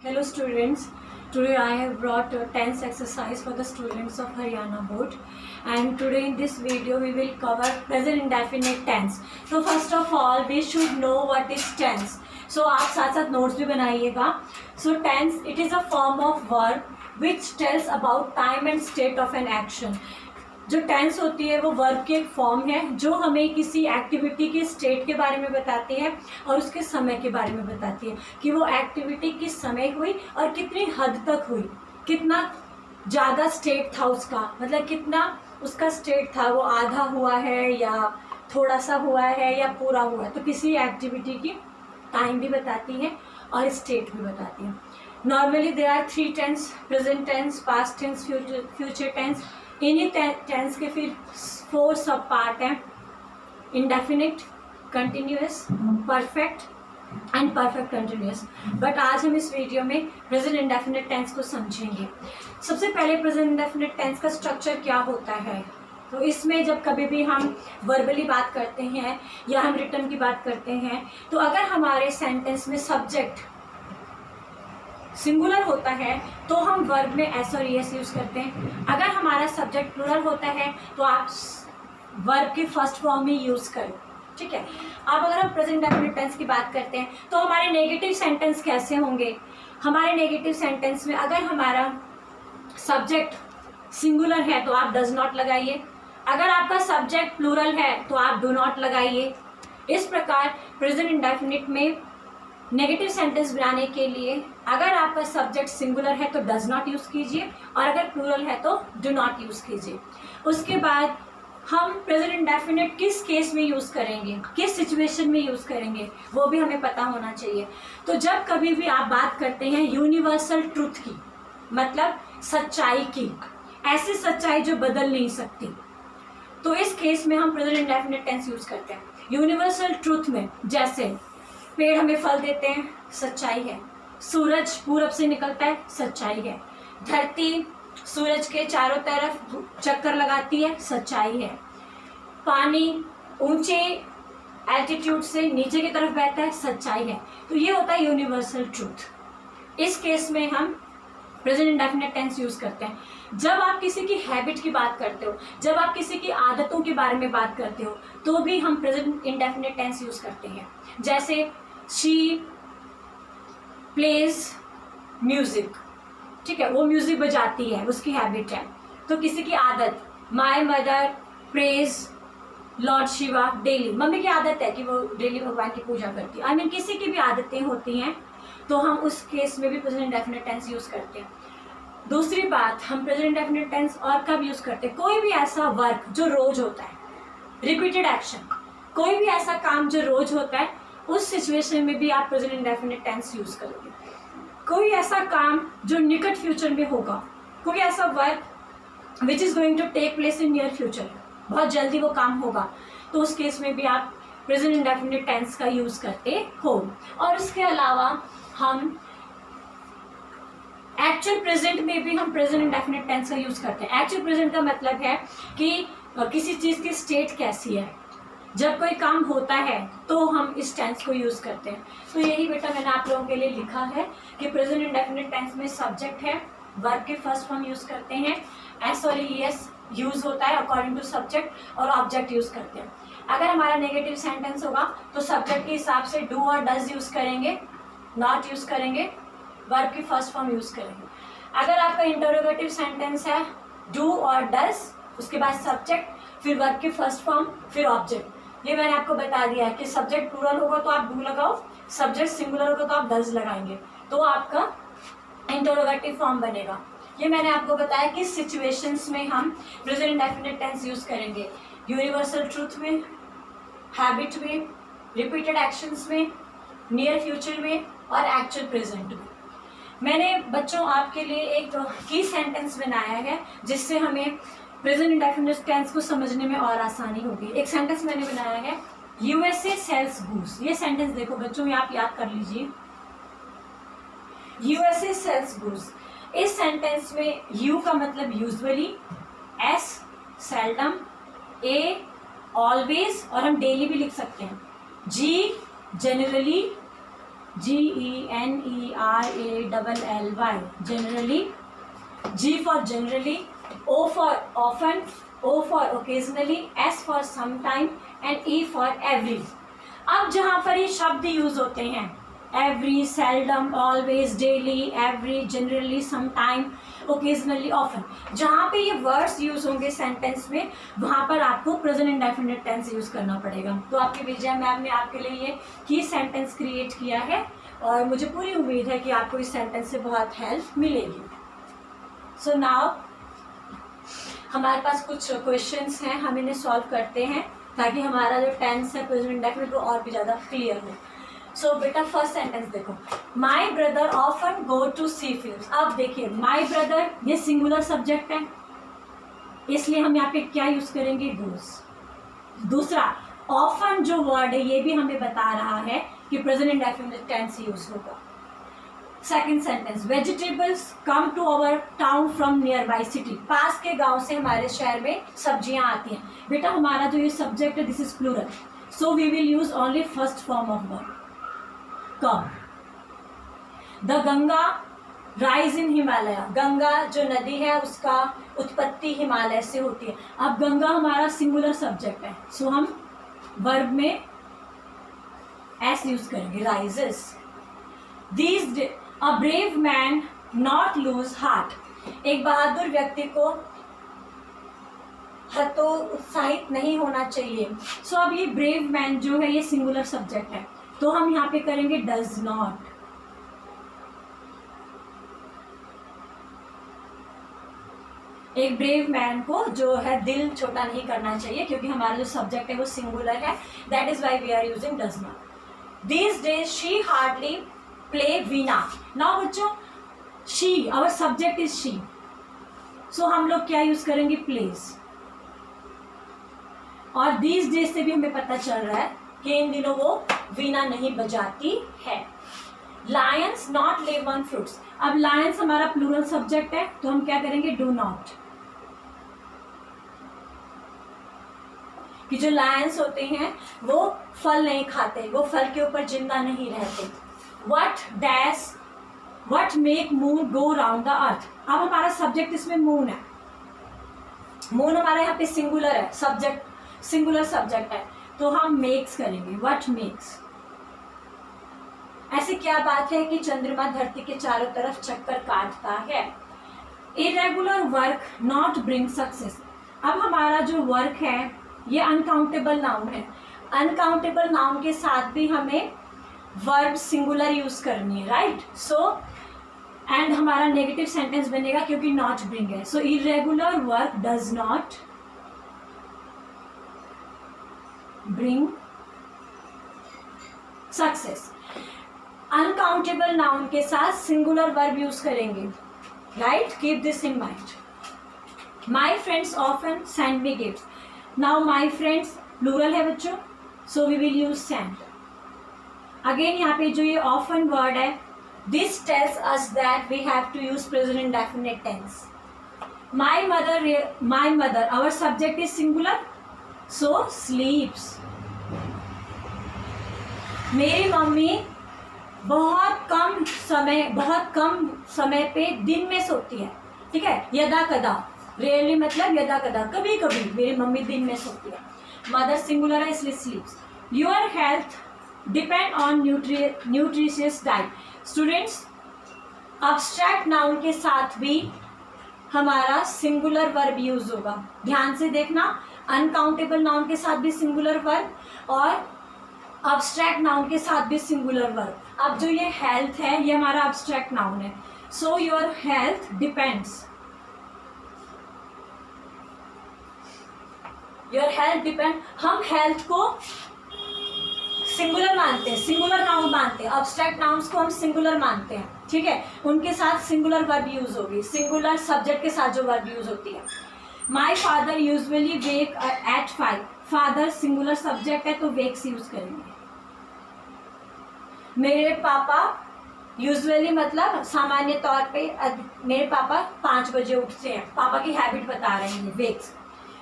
Hello students, today I have brought a tense exercise for the students of Haryana board, and today in this video we will cover present indefinite tense. So first of all we should know what is tense. So आप साथ साथ notes भी बनाइएगा. So tense, it is a form of verb which tells about time and state of an action. जो tense होती है वो verb की एक फॉर्म है जो हमें किसी एक्टिविटी के स्टेट के बारे में बताती है और उसके समय के बारे में बताती है कि वो एक्टिविटी किस समय हुई और कितनी हद तक हुई, कितना ज़्यादा स्टेट था उसका, मतलब कितना उसका स्टेट था, वो आधा हुआ है या थोड़ा सा हुआ है या पूरा हुआ है. तो किसी एक्टिविटी की टाइम भी बताती है और स्टेट भी बताती है. Normally there are 3 tense: present tense, past tense, future tense. इन्हीं टेंस के फिर 4 सब पार्ट हैं: indefinite, continuous, perfect and perfect continuous. But आज हम इस वीडियो में प्रेजेंट इंडेफिनिट टेंस को समझेंगे. सबसे पहले प्रेजेंट इंडेफिनिट टेंस का स्ट्रक्चर क्या होता है. तो इसमें जब कभी भी हम वर्बली बात करते हैं या हम रिटन की बात करते हैं, तो अगर हमारे सेंटेंस में सब्जेक्ट सिंगुलर होता है तो हम वर्ब में एस और ईएस यूज़ करते हैं. अगर हमारा सब्जेक्ट प्लूरल होता है तो आप वर्ब की फर्स्ट फॉर्म ही यूज़ करो. ठीक है. अब अगर हम प्रेजेंट इंडेफिनिट टेंस की बात करते हैं तो हमारे नेगेटिव सेंटेंस कैसे होंगे. हमारे नेगेटिव सेंटेंस में अगर हमारा सब्जेक्ट सिंगुलर है तो आप डज नॉट लगाइए. अगर आपका सब्जेक्ट प्लूरल है तो आप डू नॉट लगाइए. इस प्रकार प्रेजेंट इंडेफिनिट में नेगेटिव सेंटेंस बनाने के लिए अगर आपका सब्जेक्ट सिंगुलर है तो डज नॉट यूज़ कीजिए और अगर प्लूरल है तो डू नॉट यूज़ कीजिए. उसके बाद हम प्रेजेंट इंडेफिनिट किस केस में यूज़ करेंगे, किस सिचुएशन में यूज़ करेंगे, वो भी हमें पता होना चाहिए. तो जब कभी भी आप बात करते हैं यूनिवर्सल ट्रूथ की, मतलब सच्चाई की, ऐसी सच्चाई जो बदल नहीं सकती, तो इस केस में हम प्रेजेंट इंडेफिनिट टेंस यूज़ करते हैं. यूनिवर्सल ट्रूथ में जैसे पेड़ हमें फल देते हैं, सच्चाई है. सूरज पूरब से निकलता है, सच्चाई है. धरती सूरज के चारों तरफ चक्कर लगाती है, सच्चाई है. पानी ऊंचे एल्टीट्यूड से नीचे की तरफ बहता है, सच्चाई है. तो ये होता है यूनिवर्सल ट्रूथ. इस केस में हम प्रेजेंट इंडेफिनिट टेंस यूज़ करते हैं. जब आप किसी की हैबिट की बात करते हो, जब आप किसी की आदतों के बारे में बात करते हो, तो भी हम प्रेजेंट इंडेफिनिट टेंस यूज़ करते हैं. जैसे शी प्लेज म्यूजिक. ठीक है, वो म्यूजिक बजाती है, उसकी हैबिट है. तो किसी की आदत, my mother praise Lord Shiva daily. Mummy की आदत है कि वो डेली भगवान की पूजा करती है. आई मीन किसी की भी आदतें होती हैं तो हम उस केस में भी प्रेजेंट इंडेफिनिट टेंस यूज़ करते हैं. दूसरी बात, हम प्रेजेंट इंडेफिनिट टेंस और कब यूज़ करते हैं. कोई भी ऐसा वर्क जो रोज होता है, रिपीटेड एक्शन, कोई भी ऐसा काम जो रोज होता है, उस सिचुएशन में भी आप प्रेजेंट इंडेफिनिट टेंस यूज़ करोगे. कोई ऐसा काम जो निकट फ्यूचर में होगा, कोई ऐसा work which is going to take place in near future, बहुत जल्दी वो काम होगा, तो उस केस में भी आप प्रेजेंट इंडेफिनिट टेंस का यूज़ करते हो. और इसके अलावा हम एक्चुअल प्रेजेंट में भी हम प्रेजेंट इंडेफिनिट टेंस का यूज़ करते हैं. एक्चुअल प्रेजेंट का मतलब है कि किसी चीज़ की स्टेट कैसी है. जब कोई काम होता है तो हम इस टेंस को यूज़ करते हैं. तो यही बेटा मैंने आप लोगों के लिए लिखा है कि प्रेजेंट इंडेफिनिट टेंस में सब्जेक्ट है, वर्ब के फर्स्ट फॉर्म यूज़ करते हैं, एस और ईएस यूज़ होता है अकॉर्डिंग टू सब्जेक्ट, और ऑब्जेक्ट यूज़ करते हैं. अगर हमारा नेगेटिव सेंटेंस होगा तो सब्जेक्ट के हिसाब से डू और डज यूज़ करेंगे, नॉट यूज़ करेंगे, वर्ब की फर्स्ट फॉर्म यूज़ करेंगे. अगर आपका इंटरोगेटिव सेंटेंस है डू और डज, उसके बाद सब्जेक्ट, फिर वर्ब की फर्स्ट फॉर्म, फिर ऑब्जेक्ट. ये मैंने आपको बता दिया है कि सब्जेक्ट प्लूरल होगा तो आप डू लगाओ, सब्जेक्ट सिंगुलर होगा तो आप डज लगाएंगे, तो आपका इंटरोगेटिव फॉर्म बनेगा. ये मैंने आपको बताया कि सिचुएशंस में हम प्रेजेंट इंडेफिनिट टेंस यूज़ करेंगे. यूनिवर्सल ट्रूथ में, हैबिट में, रिपीटेड एक्शंस में, नियर फ्यूचर में और एक्चुअल प्रेजेंट में. मैंने बच्चों आपके लिए एक की सेंटेंस बनाया है जिससे हमें प्रेजेंट इंडेफिनिट टेंस को समझने में और आसानी होगी. एक सेंटेंस मैंने बनाया है, यूएसए सेल्स गूड्स. ये सेंटेंस देखो बच्चों, ये आप याद कर लीजिए, यूएसए सेल्स गुड्स. इस सेंटेंस में यू का मतलब usually, S seldom, a always और हम डेली भी लिख सकते हैं, जी generally, GENERALLY, generally. G for generally, O for often, O for occasionally, S for sometime and E for every. अब जहाँ पर ये शब्द यूज होते हैं every, seldom, always, daily, every, generally, sometime, occasionally, often, जहाँ पे ये वर्ड्स यूज होंगे सेंटेंस में वहाँ पर आपको प्रेजेंट इंडेफिनिट टेंस यूज करना पड़ेगा। तो आपकी विजया मैम ने आपके लिए ये की सेंटेंस क्रिएट किया है और मुझे पूरी उम्मीद है कि आपको इस सेंटेंस से बहुत हेल्प मिलेगी। सो नाउ हमारे पास कुछ क्वेश्चंस हैं, हम इन्हें सॉल्व करते हैं ताकि हमारा जो टेंस है प्रेजेंट इंडेफिनिट वो और भी ज़्यादा क्लियर हो। सो बेटा फर्स्ट सेंटेंस देखो, my brother often go to see film. अब देखिए माई ब्रदर ये सिंगुलर सब्जेक्ट है इसलिए हम यहाँ पे क्या यूज करेंगे, गोज। दूसरा ऑफन जो वर्ड है ये भी हमें बता रहा है कि प्रेजेंट इंडेफिनिट टेंस यूज होगा। Second sentence, vegetables come to our town from nearby city. पास के गांव से हमारे शहर में सब्जियां आती हैं। बेटा हमारा जो ये सब्जेक्ट है this is plural, so we will use only first form of verb come. The Ganga rise in Himalaya, Ganga जो नदी है उसका उत्पत्ति हिमालय से होती है। अब गंगा हमारा सिंगुलर सब्जेक्ट है सो हम वर्ब में एस यूज करेंगे, rises. These a brave man not lose heart, एक बहादुर व्यक्ति को हतोत्साहित नहीं होना चाहिए। सो अब ये ब्रेव मैन जो है ये सिंगुलर सब्जेक्ट है तो हम यहाँ पे करेंगे डज नॉट। एक ब्रेव मैन को जो है दिल छोटा नहीं करना चाहिए क्योंकि हमारा जो सब्जेक्ट है वो सिंगुलर है, that is why we are using does not. These days she hardly play veena. Now बच्चों she, our subject is she, so हम लोग क्या यूज करेंगे, प्लेज। और दीज डेज से भी हमें पता चल रहा है कि इन दिनों वो वीणा नहीं बजाती है। Lions not live on fruits, अब लायंस हमारा प्लूरल सब्जेक्ट है तो हम क्या करेंगे, डू नॉट। कि जो लायंस होते हैं वो फल नहीं खाते, वो फल के ऊपर जिंदा नहीं रहते। What make moon go round the earth, अब हमारा सब्जेक्ट इसमें मून है, मून हमारा यहाँ पे सिंगुलर है, सब्जेक्ट सिंगुलर सब्जेक्ट है तो हम मेक्स करेंगे, व्हाट मेक्स। ऐसी क्या बात है कि चंद्रमा धरती के चारों तरफ चक्कर काटता है। Irregular work not bring success, अब हमारा जो वर्क है ये अनकाउंटेबल नाउन है, अनकाउंटेबल नाउन के साथ भी हमें वर्ब सिंगुलर यूज करनी है, राइट। सो एंड हमारा नेगेटिव सेंटेंस बनेगा क्योंकि नॉट ब्रिंग है। So irregular work does not bring success. Uncountable noun के साथ सिंगुलर वर्ब यूज करेंगे, right, keep this in mind. My friends often send me gift, now my friends plural है बच्चों so we will use send. Again यहाँ पे जो ये often word है this tells us that we have to use present indefinite tense. My mother our subject is singular so sleeps. मेरी मम्मी बहुत कम समय पे दिन में सोती है, ठीक है। यदा कदा, रेयरली मतलब यदा कदा, कभी कभी मेरी मम्मी दिन में सोती है। मदर सिंगुलर है इसलिए स्लीप्स। Your health depend on nutritious diet. Students abstract noun के साथ भी हमारा सिंगुलर वर्ब यूज होगा, ध्यान से देखना। अनकाउंटेबल नाउन के साथ भी सिंगुलर वर्ब और अब्स्ट्रैक्ट नाउन के साथ भी सिंगुलर वर्ब। अब जो ये हेल्थ है ये हमारा अब्स्ट्रैक्ट नाउन है, so your health depends, your health depend. हम हेल्थ को सिंगुलर मानते हैं, सिंगुलर नाउन मानते हैं, अब्स्ट्रैक्ट नाउन्स को हम सिंगुलर मानते हैं, ठीक है। उनके साथ सिंगुलर वर्ब यूज होगी, सिंगुलर सब्जेक्ट के साथ जो वर्ब यूज होती है। My father usually wake at 5, father singular subject है तो वेक्स यूज करेंगे। मेरे पापा यूजुअली मतलब सामान्य तौर पे मेरे पापा 5 बजे उठते हैं, पापा की हैबिट बता रहे हैं, wakes.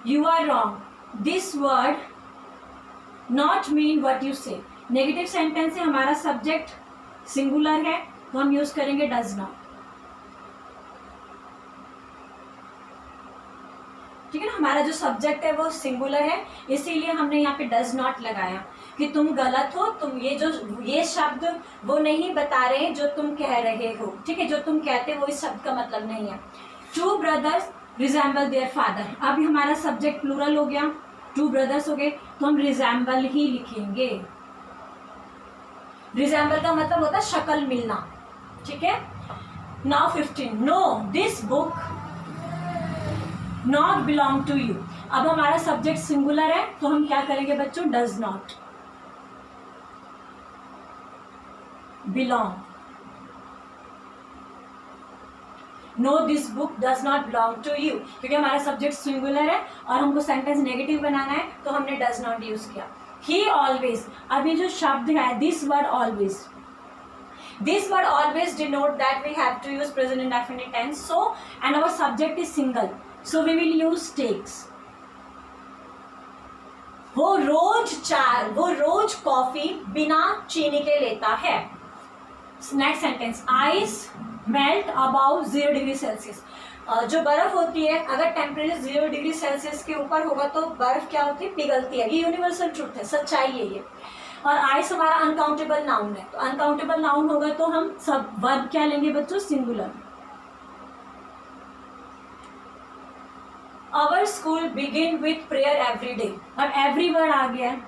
You are wrong, this word not mean what you say. Negative sentence है, हमारा सब्जेक्ट सिंगुलर है तो हम यूज करेंगे डज नॉट। ठीक है ना, हमारा जो सब्जेक्ट है वो सिंगुलर है, इसीलिए हमने यहाँ पे डज नॉट लगाया कि तुम गलत हो, तुम ये शब्द वो नहीं बता रहे जो तुम कह रहे हो। ठीक है, जो तुम कहते हो वो इस शब्द का मतलब नहीं है। Two brothers resemble their father, अभी हमारा सब्जेक्ट प्लूरल हो गया, टू ब्रदर्स हो गए, तो हम रिजेंबल ही लिखेंगे। रिजेंबल का मतलब होता है शक्ल मिलना। ठीक है, now 15, no this book not belong to you. अब हमारा सब्जेक्ट सिंगुलर है तो हम क्या करेंगे बच्चों, does not belong. No this book does not belong to you, क्योंकि हमारा सब्जेक्ट सिंगुलर है और हमको सेंटेंस नेगेटिव बनाना है तो हमने डज नॉट यूज किया। ही ऑलवेज, अभी जो शब्द है this word always, this word always denote that we have to use present indefinite tense, so and our subject is single, so we will use takes। वो रोज coffee बिना चीनी के लेता है। Next sentence, ice melt about 0 degree Celsius. जो बर्फ होती है अगर टेम्परेचर 0 डिग्री सेल्सियस के ऊपर होगा तो बर्फ क्या होती है, पिघलती है। ये यूनिवर्सल ट्रूथ है, सच्चाई है ये। और आइस हमारा अनकाउंटेबल नाउन है, तो अनकाउंटेबल नाउन होगा तो हम सब वर्ब क्या लेंगे बच्चों, singular. Our school begin with prayer every day, और एवरी वर्ड आ गया है,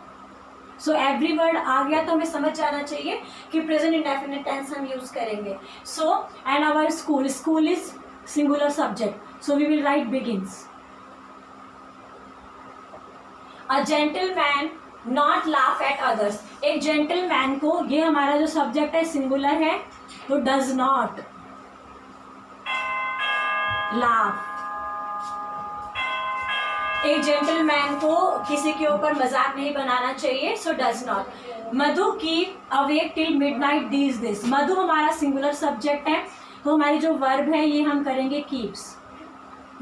सो एवरी वर्ड आ गया तो हमें समझ जाना चाहिए कि प्रेजेंट इंडेफिनिट टेंस हम यूज करेंगे। So and our school, school is singular subject, so we will write begins. A gentleman not laugh at others, एक जेंटलमैन को, ये हमारा जो सब्जेक्ट है सिंगुलर है तो डज नॉट लाफ। एक जेंटलमैन को किसी के ऊपर मजाक नहीं बनाना चाहिए, so does not. Madhu keep awake till midnight these days, Madhu हमारा सिंगुलर सब्जेक्ट है तो हमारी जो वर्ब है ये हम करेंगे कीप्स।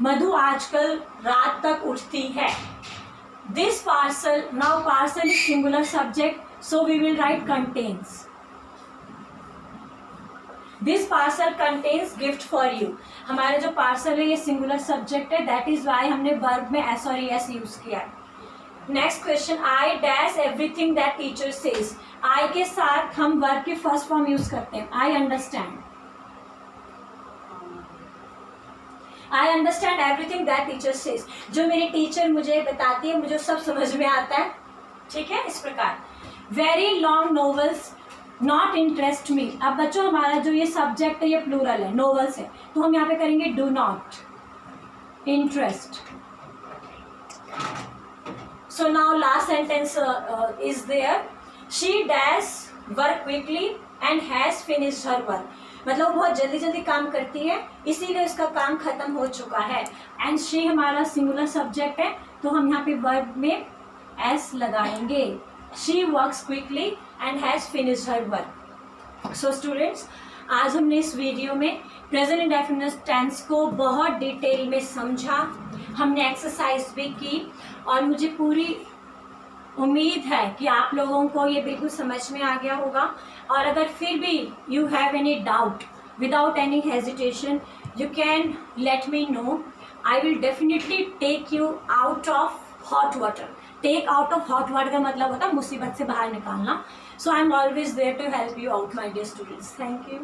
मधु आजकल रात तक उठती है। This parcel, now parcel is singular subject, so we will write contains. This parcel contains gift for you. हमारा जो parcel है ये singular subject है, that is why हमने verb में s और es यूज किया है। Next question, I dash everything that teacher says. I के साथ हम verb की first form यूज करते हैं, I understand. I understand everything that teacher says. जो मेरी टीचर मुझे बताती है मुझे सब समझ में आता है। ठीक है, इस प्रकार very long novels not interest me। अब बच्चों हमारा जो ये सब्जेक्ट है ये प्लूरल है, novels है, तो हम यहाँ पे करेंगे do not interest। So now last sentence is there, she dash work quickly and has finished her work। मतलब बहुत जल्दी जल्दी काम करती है इसीलिए उसका काम खत्म हो चुका है। एंड शी हमारा सिंगुलर सब्जेक्ट है तो हम यहाँ पे वर्ब में एस लगाएंगे। She works quickly and has finished her work. So students, आज हमने इस वीडियो में प्रेजेंट इंडेफिनिट टेंस को बहुत डिटेल में समझा, हमने एक्सरसाइज भी की और मुझे पूरी उम्मीद है कि आप लोगों को ये बिल्कुल समझ में आ गया होगा। और अगर फिर भी you have any doubt, without any hesitation you can let me know. I will definitely take you out of hot water. Take out of hot water का मतलब होता है मुसीबत से बाहर निकालना। So I am always there to help you out my dear students. Thank you.